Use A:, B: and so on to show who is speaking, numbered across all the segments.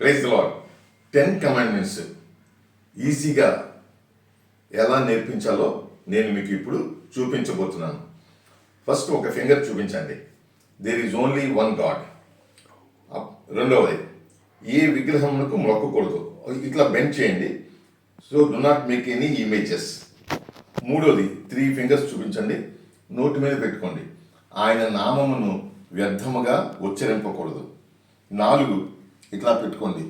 A: Praise the lord. 10 commandments ఈజీగా ఎలా నేర్పించాలో నేను మీకు ఇప్పుడు చూపించబోతున్నాను. ఫస్ట్ ఒక ఫింగర్ చూపించండి. There is only one God. రెండవది, ఏ విగ్రహములకు మొక్కకూడదు, ఇట్లా బెండ్ చేయండి. So do not make any images. మూడోది, 3 ఫింగర్స్ చూపించండి, నోటి మీద పెట్టుకోండి. ఆయన నామమును వ్యర్థముగా ఉచ్చరింపకూడదు. 4, ఇట్లా పెట్టుకోండి,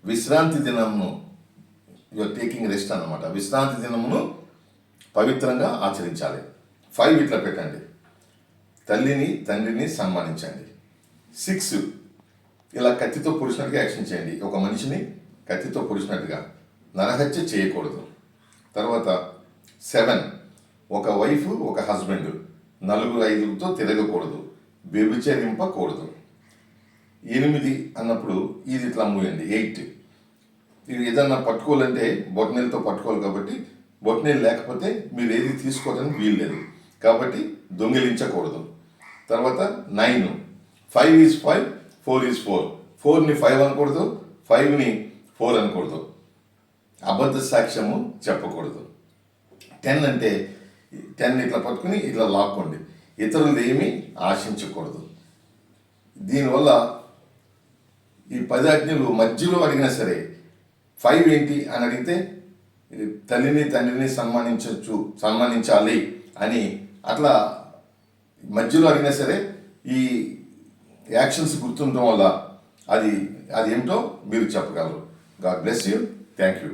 A: విశ్రాంతి దినమును యువర్ టేకింగ్ రెస్ట్ అన్నమాట. విశ్రాంతి దినమును పవిత్రంగా ఆచరించాలి. 5, ఇట్లా పెట్టండి, తల్లిని తండ్రిని సన్మానించండి. 6, ఇలా కత్తితో పొడిచినట్టుగా యాక్షన్ చేయండి. ఒక మనిషిని కత్తితో పొడిచినట్టుగా నరహత్య చేయకూడదు. తర్వాత 7, ఒక వైఫ్ ఒక హస్బెండ్ 4-5తో తిరగకూడదు, వ్యభిచరింపకూడదు. 8 అన్నప్పుడు ఇది ఇట్లా మూయండి. 8, ఇది ఏదన్నా పట్టుకోవాలంటే బొట్టనీళ్ళతో పట్టుకోవాలి కాబట్టి బొట్టనీళ్ళు లేకపోతే మీరు ఏది తీసుకోవడానికి వీలు లేదు కాబట్టి దొంగిలించకూడదు. తర్వాత 9, 5 ఈజ్ 5, 4 ఈజ్ 4. 4ని 5 అనకూడదు, 5ని 4 అనకూడదు. అబద్ధ సాక్ష్యము చెప్పకూడదు. 10 అంటే 10 ఇట్లా పట్టుకుని ఇట్లా లాక్కోండి, ఇతరులు ఏమీ ఆశించకూడదు. దీనివల్ల ఈ 10 ఆజ్ఞలు మధ్యలో అడిగినా సరే 5 ఏంటి అని అడిగితే తల్లిని తండ్రిని సన్మానించాలి అని అట్లా మధ్యలో అడిగినా సరే ఈ యాక్షన్స్ గుర్తుండటం వల్ల అది ఏమిటో మీరు చెప్పగలరు. God bless you. Thank you.